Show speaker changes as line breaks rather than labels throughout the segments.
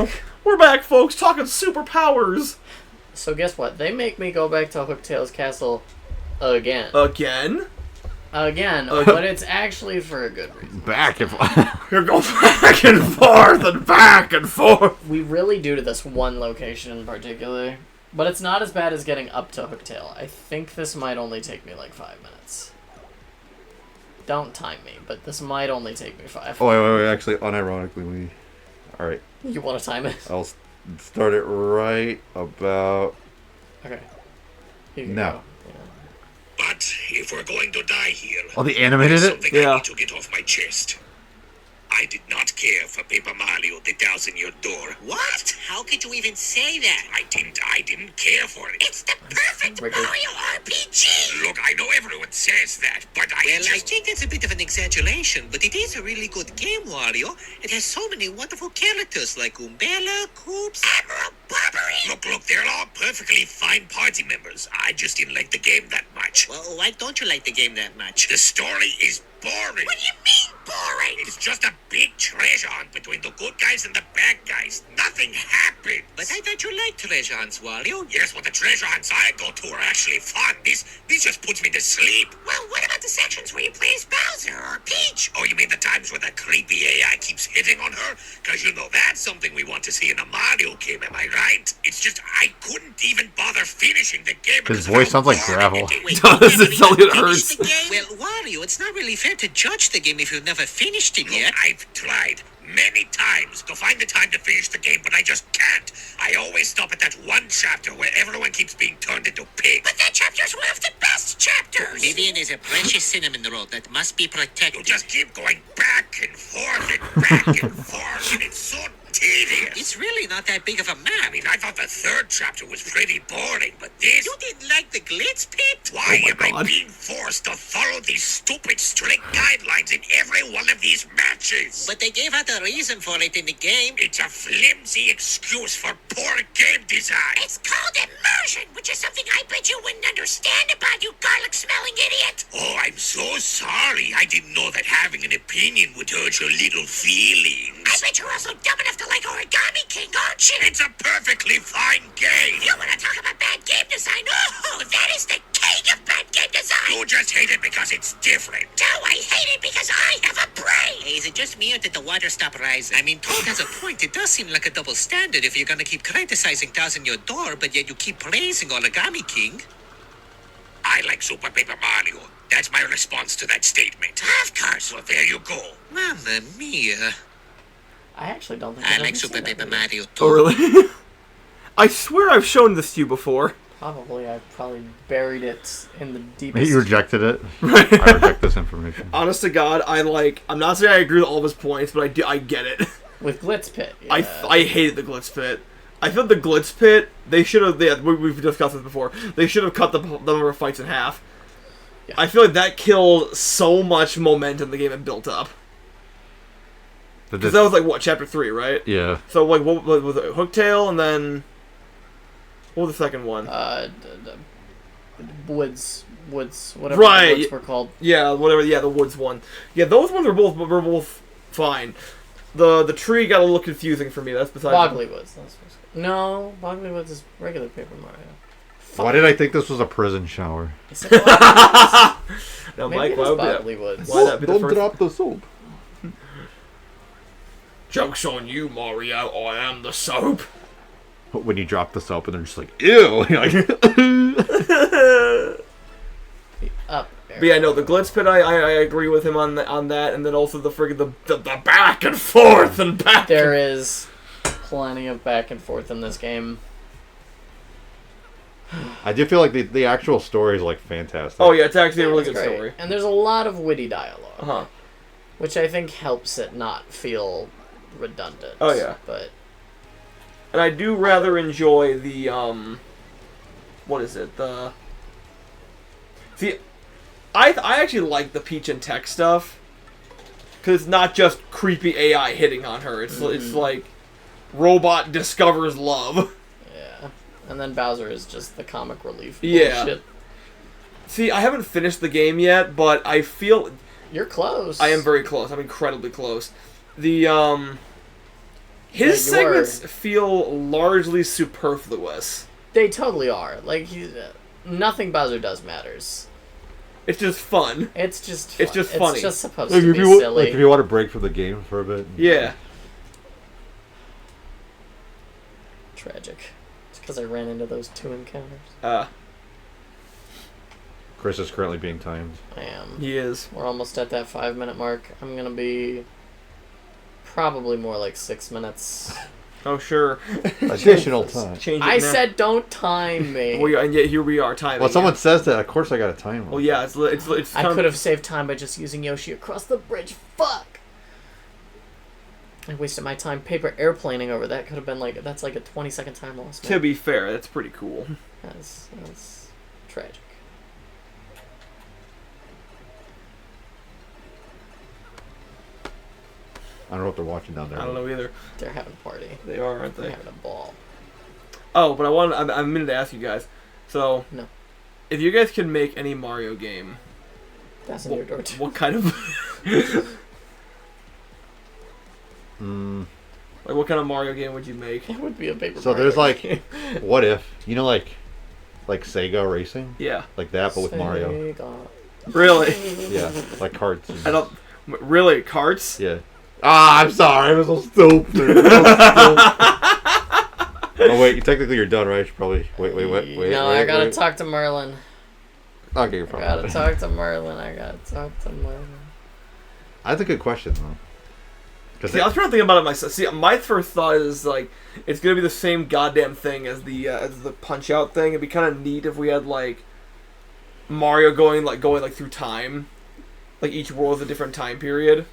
back.
We're back, folks, talking superpowers.
So guess what? They make me go back to Hooktail's castle again.
Again,
but it's actually for a good reason.
Back and forth.
you're going back and forth and back and forth.
We really do to this one location in particular, but it's not as bad as getting up to Hooktail. I think this might only take me like 5 minutes. Don't time me, but this might only take me 5.
Oh, wait. Actually, unironically, we... Alright.
You want to time it?
I'll start it right about...
Okay. Here you
No.
go. Yeah.
But if we're going to die here,
Oh, they animated
there's
it?
something
Yeah.
I need to get off my chest. I did not care for Paper Mario, the Thousand-Year Door.
What? How could you even say that?
I didn't care for it.
It's the perfect
Wicked.
Mario RPG!
Look, I know everyone says that, but I
Well, I
just...
think that's a bit of an exaggeration, but it is a really good game, Wario. It has so many wonderful characters like Umbella, Koops, Admiral Barbary.
Look, they're all perfectly fine party members. I just didn't like the game that much.
Well, why don't you like the game that much?
The story is boring.
What do you mean, boring?
It's just a big treasure hunt between the good guys and the bad guys. Nothing happens.
But I thought you liked treasure hunts, Wario.
Yes, but the treasure hunts I go to are actually fun. This just puts me to sleep.
Well, what about the sections where you play as Bowser or Peach?
Oh, you mean the times where the creepy AI keeps hitting on her? Because you know that's something we want to see in a Mario game, am I right? It's just I couldn't even bother finishing the game.
His
because of
voice
how
sounds like
boring
gravel.
it is.
Wait,
Does
you
it
never
sound
even
like it
finished
hurts?
the game? Well, Wario, it's not really fair to judge the game if you've never finished it
Look,
yet.
I've tried many times to find the time to finish the game, but I just can't. I always stop at that one chapter where everyone keeps being turned into pigs.
But that chapter's one of the best chapters! Vivian is a precious cinnamon roll that must be protected.
You just keep going back and forth and back and forth, and it's so tedious.
It's really not that big of a map.
I mean, I thought the third chapter was pretty boring, but this...
You didn't like the glitz pit?
Why
Oh my
am I
God.
being forced to follow these stupid strict guidelines in every one of these matches?
But they gave out a reason for it in the game.
It's a flimsy excuse for poor game design.
It's called immersion, which is something I bet you wouldn't understand about, you garlic-smelling idiot.
Oh, I'm so sorry. I didn't know that having an opinion would hurt your little feelings.
I bet you're also dumb enough to like Origami King, aren't you?
It's a perfectly fine game.
You want to talk about bad game design? Oh, that is the king of bad game design.
You just hate it because it's different.
No, I hate it because I have a brain. Hey, is it just me or did the water stop rising? I mean, Toad has a point. It does seem like a double standard if you're gonna keep criticizing Thousand-Year Door, but yet you keep praising Origami King.
I like Super Paper Mario. That's my response to that statement.
Of course.
So there you go.
Mamma mia.
I actually don't think
I
I've
like
ever
Super
seen that
Paper
movie.
Mario too.
Oh, really? I swear I've shown this to you before.
Probably. I probably buried it in the deepest...
You rejected it. I reject this information.
Honest to God, I'm not saying I agree with all of his points, but I get it.
With Glitz Pit. Yeah.
I hated the Glitz Pit. I felt the Glitz Pit, they should have, we've discussed this before, they should have cut the number of fights in half.
Yeah.
I feel like that killed so much momentum the game had built up. Because that was like, what, chapter 3, right?
Yeah.
So, like, what was it? Hooktail, and then... What was the second one?
Woods, whatever
Right.
the woods were called.
Yeah, whatever, yeah, the Woods one. Yeah, those ones were both fine. The tree got a little confusing for me, that's besides...
Bogley Woods. That's what's called. No, Bogley Woods is regular Paper Mario.
Why did I think this was a prison shower?
Is it Bogley Woods?
Now,
Maybe
Mike,
it
why
is
would
Bogley Woods.
Why that be the
Don't
first...
drop the soap.
Joke's on you, Mario, I am the soap.
When you drop the soap and they're just like, ew.
Up.
But yeah, no, the Glitz Pit, I agree with him on that, and then also the friggin' the back and forth and back.
There is plenty of back and forth in this game.
I do feel like the actual story is like fantastic.
Oh yeah, it's actually a really
It's
good
great.
story.
And there's a lot of witty dialogue.
Uh-huh.
Which I think helps it not feel redundant.
Oh, yeah.
But
And I do rather enjoy the, what is it, See, I actually like the Peach and Tech stuff, because it's not just creepy AI hitting on her, it's like, robot discovers love.
yeah. And then Bowser is just the comic relief.
Yeah.
Bullshit.
See, I haven't finished the game yet, but I feel...
You're close.
I am very close. I'm incredibly close. The, His
Yeah, you were.
segments feel largely superfluous.
They totally are. Like, nothing Bowser does matters.
It's just fun.
It's just
It's
fun.
just funny.
It's just supposed
Like,
to
if
be
you
silly.
like, if you want to break from the game for a bit.
Yeah.
Tragic. It's because I ran into those 2 encounters.
Chris is currently being timed.
I am.
He is.
We're almost at that 5-minute mark. I'm gonna be probably more like 6 minutes.
Oh, sure.
Additional time.
Change it
I
now.
said don't time me.
And yet here we are timing.
Well, someone
it.
says that. Of course, I got a time.
Well, yeah, it's.
I could have saved time by just using Yoshi across the bridge. Fuck! I wasted my time paper airplaning over that. Could have been like, that's like a 20-second time loss.
To be fair, that's pretty cool.
That's tragic.
I don't know what they're watching down there.
I don't know either.
They're having a party.
They are, aren't
They're
they?
having a ball.
Oh, but I meant to ask you guys. So,
No.
if you guys could make any Mario game,
That's in your door too.
what kind of
Mm,
like what kind of Mario game would you make?
It would be a paper.
so
Mario
there's like,
game.
what if like Sega Racing,
Yeah,
like that, but with Mario.
Sega.
really.
Yeah, like carts.
I don't really carts.
Yeah. Ah, I'm sorry. I was so stupid. Oh wait, technically you're done, right? You should probably wait.
No, I gotta talk to Merlin.
Okay, you're
I
probably.
gotta talk to Merlin.
That's a good question though.
See, I was trying to think about it myself. See, my first thought is like it's gonna be the same goddamn thing as the Punch Out thing. It'd be kind of neat if we had like Mario going through time, like each world is a different time period,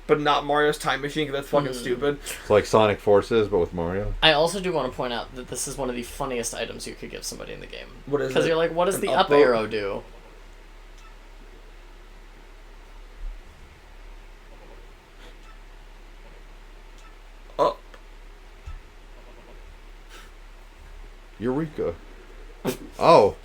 but not Mario's time machine because that's fucking stupid.
It's like Sonic Forces, but with Mario.
I also do want to point out that this is one of the funniest items you could give somebody in the game.
What is it?
Because you're like, what does
An
the
up
up
boat?
arrow do?
Up.
Eureka. Oh,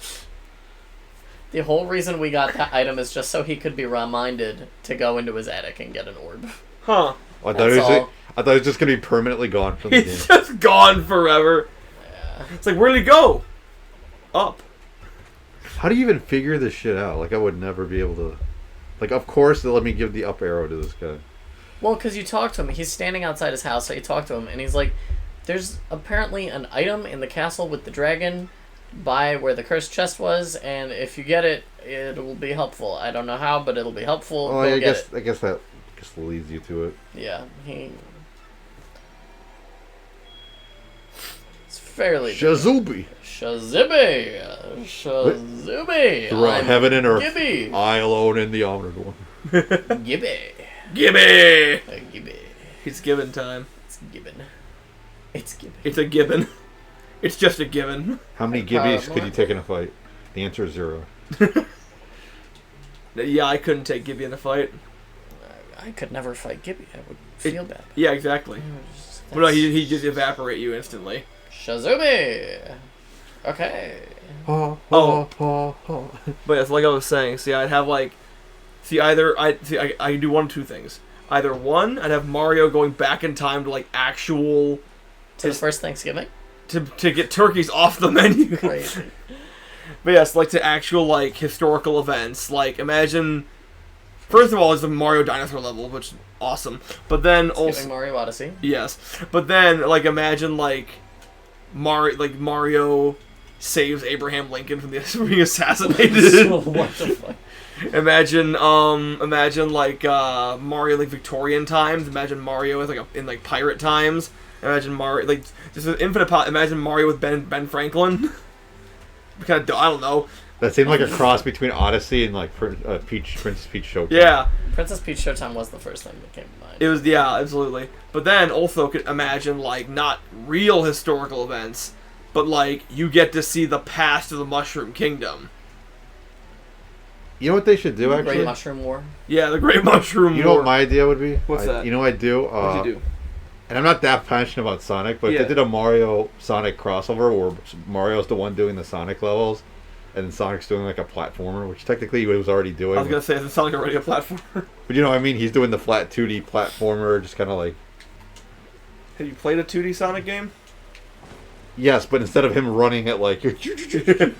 The whole reason we got that item is just so he could be reminded to go into his attic and get an orb.
Huh?
I thought,
That's all.
I thought it was just gonna be permanently gone from the game.
He's just gone forever.
Yeah.
It's like, where did he go? Up.
How do you even figure this shit out? Like, I would never be able to. Like, of course they let me give the up arrow to this guy.
Well, because you talk to him. He's standing outside his house, so you talk to him, and he's like, there's apparently an item in the castle with the dragon by where the cursed chest was, and if you get it, it will be helpful. I don't know how, but it'll be helpful.
Oh,
Go
I
get
guess
it.
I guess that just leads you to it.
Yeah, it's fairly...
Shazubi!
Shazibi! Shazubi!
Throughout heaven and earth,
Gibby!
I alone in the omnivore.
Gibby!
Gimme!
Gibby.
It's gibbon time.
It's gibbon. It's gibbon.
It's a gibbon. It's just a gibbon.
How many gibbies could you take in a fight? The answer is 0.
Yeah, I couldn't take Gibby in a fight.
I could never fight Gibby. I would feel bad.
Yeah, exactly. But no, he'd just evaporate you instantly.
Shazubi! Okay.
Oh.
But it's like I was saying. See, I'd have like, I could do one of two things. Either one, I'd have Mario going back in time to like actual
To the first Thanksgiving?
to get turkeys off the menu.
Crazy.
But yes, like to actual like historical events. Like imagine, first of all, it's a Mario dinosaur level, which is awesome. But then also
Giving Mario Odyssey.
yes, but then like imagine like Mario saves Abraham Lincoln from being assassinated.
What the fuck?
Imagine like Mario like Victorian times. Imagine Mario as like in like pirate times. Imagine Mario like just an infinite. Imagine Mario with Ben Franklin. Kind of I don't know.
That seemed like a cross between Odyssey and like Princess Peach Showtime.
Yeah,
Princess Peach Showtime was the first thing that came to mind.
it was absolutely. But then also could imagine like not real historical events, but like you get to see the past of the Mushroom Kingdom.
You know what they should do actually?
Great Mushroom War.
Yeah, the Great Mushroom
You know
War.
what my idea would be?
What's that?
You know what I'd do?
What'd you do?
And I'm not that passionate about Sonic, but
Yeah.
if they did a Mario Sonic crossover where Mario's the one doing the Sonic levels, and then Sonic's doing like a platformer, which technically he was already doing.
I was gonna say, it's Sonic already a platformer.
But you know what I mean? He's doing the flat 2D platformer, just kind of like.
Have you played a 2D Sonic game?
Yes, but instead of him running at like,
It's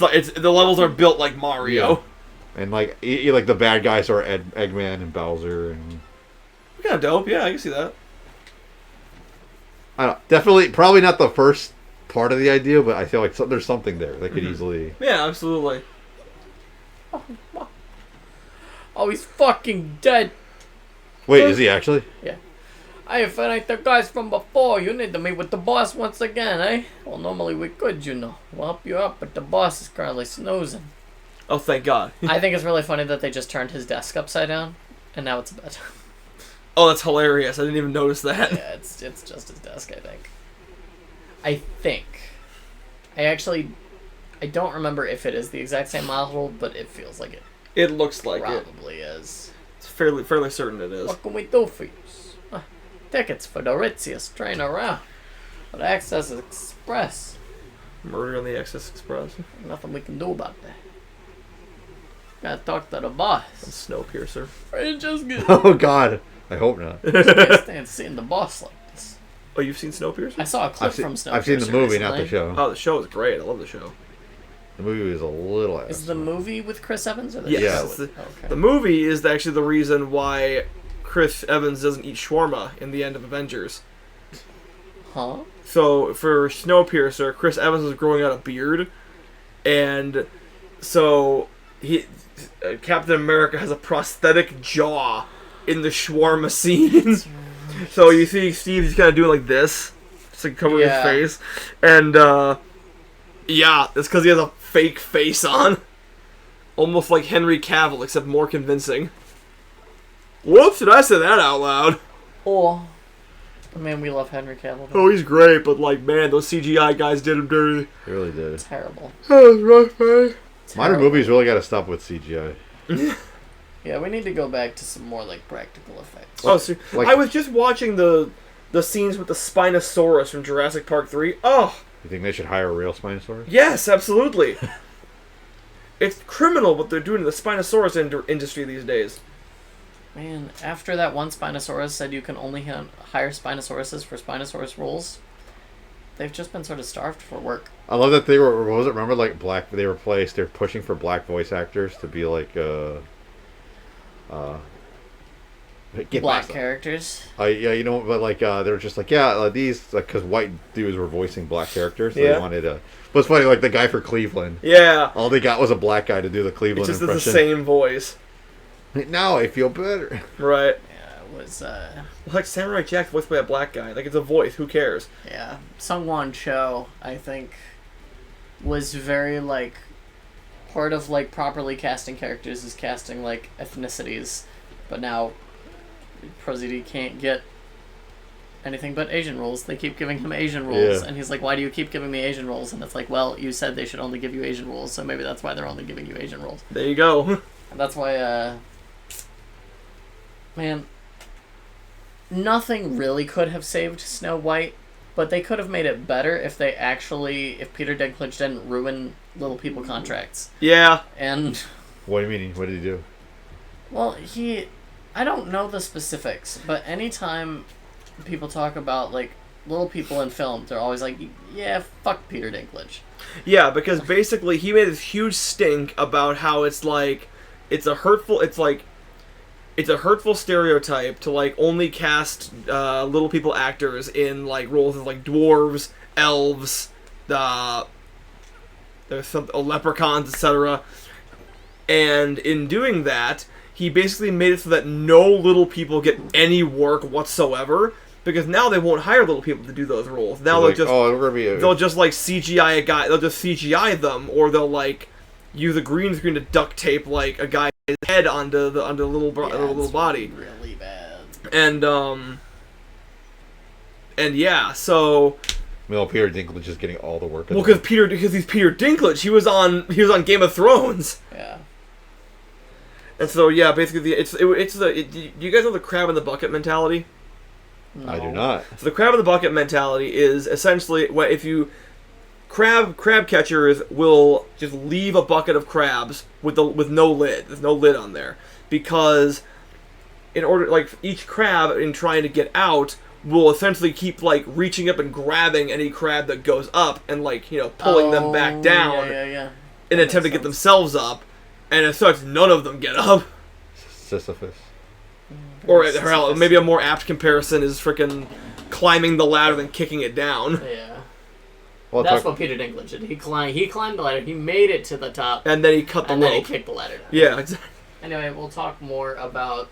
like the levels are built like Mario.
and like like the bad guys are Eggman and Bowser and.
Kind of dope. Yeah, I can see that.
I don't definitely probably not the first part of the idea, but I feel like there's something there that could easily.
Yeah, absolutely.
Oh, he's fucking dead.
Wait, is he actually?
Yeah. Hey, if it ain't the guys from before, you need to meet with the boss once again, eh? Well, normally we could, you know. We'll help you out, but the boss is currently snoozing.
Oh, thank God.
I think it's really funny that they just turned his desk upside down, and now it's a bed.
Oh, that's hilarious. I didn't even notice that.
Yeah, it's just his desk, I think. I don't remember if it is the exact same model, but it feels like it
It looks like it.
probably is.
It's fairly certain it is.
What can we do for you? Tickets for the ritziest train around. But Access Express.
Murder on the Access Express.
Nothing we can do about that. Gotta talk to the boss.
And Snowpiercer.
I just get
Oh God, I hope not.
can't stand seeing the boss like this.
Oh, you've seen Snowpiercer?
I saw a clip from
I've
Snowpiercer
seen the movie, not the
recently.
show.
Oh, the show is great. I love the show.
The movie was a little.
Is the movie with Chris Evans or the
Yes.
show?
The,
Okay.
the movie is actually the reason why Chris Evans doesn't eat shawarma in the end of Avengers.
Huh?
So, for Snowpiercer, Chris Evans was growing out a beard, and so Captain America has a prosthetic jaw in the shawarma scene. So you see Steve, he's kind of doing like this, just like covering his face, and yeah, it's because he has a fake face on, almost like Henry Cavill, except more convincing. Whoops! Did I say that out loud?
Oh, man, we love Henry Cavill.
Oh, he's great, but like, man, those CGI guys did him dirty.
They really did.
Terrible.
That was rough, man.
Modern movies really got to stop with CGI.
Yeah, we need to go back to some more like practical effects.
Oh, so
Like-
I was just watching the scenes with the Spinosaurus from Jurassic Park 3. Oh,
You think they should hire a real Spinosaurus?
yes, absolutely. It's criminal what they're doing to the Spinosaurus industry these days.
Man, after that one Spinosaurus said you can only hire Spinosauruses for Spinosaurus roles, they've just been sort of starved for work.
I love that they were. What was it? Remember, like they're pushing for black voice actors to be like get
Black
past that.
characters.
Yeah, you know, but like they're just like these like because white dudes were voicing black characters, so
Yeah.
they wanted to. But it's funny, like the guy for Cleveland.
Yeah,
All they got was a black guy to do the
it
Cleveland
just is
impression.
the same voice.
Now I feel better.
Right.
Yeah, it was,
Like Samurai Jack voiced by a black guy. Like, it's a voice. Who cares?
yeah. Sungwon Cho, I think, was very, like, part of, like, properly casting characters is casting, like, ethnicities. But now, Prozidi can't get anything but Asian roles. They keep giving him Asian roles.
Yeah.
And he's like, why do you keep giving me Asian roles? And it's like, well, you said they should only give you Asian roles, so maybe that's why they're only giving you Asian roles.
There you go.
And that's why, man, nothing really could have saved Snow White, but they could have made it better if Peter Dinklage didn't ruin Little People contracts.
Yeah.
And,
What do you mean? What did he do?
well, I don't know the specifics, but anytime people talk about, like, Little People in film, they're always like, yeah, fuck Peter Dinklage.
Yeah, because basically he made this huge stink about how it's like, it's a hurtful stereotype to like only cast Little People actors in like roles of like dwarves, elves, there's some leprechauns, etc. And in doing that, he basically made it so that no little people get any work whatsoever. Because now they won't hire little people to do those roles. Now
Like,
they'll
we're gonna be
they'll just like CGI a guy. They'll just CGI them, or they'll like use a green screen to duct tape like a guy's head onto the little
It's
body.
really bad.
And yeah, so
Well, Peter Dinklage is getting all the work.
because he's Peter Dinklage. He was on Game of Thrones.
Yeah.
And so yeah, basically do you guys know the crab in the bucket mentality?
I do
No.
not.
So the crab in the bucket mentality is essentially if you crab catchers will just leave a bucket of crabs with no lid. There's no lid on there because in order like each crab in trying to get out will essentially keep like reaching up and grabbing any crab that goes up and like pulling them back down
Yeah.
in an attempt to get themselves up, and as such, none of them get up.
Sisyphus.
Or hell, maybe a more apt comparison is freaking climbing the ladder than kicking it down.
Yeah.
Well,
That's what Peter Dinklage did. He climbed the ladder. He made it to the top.
And then he cut the
and
rope.
then he kicked the ladder down.
Yeah, exactly.
Anyway, we'll talk more about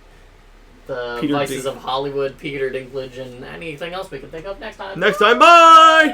the
Peter
vices
Dink-
of Hollywood, Peter Dinklage, and anything else we can think of next time.
Next time, bye!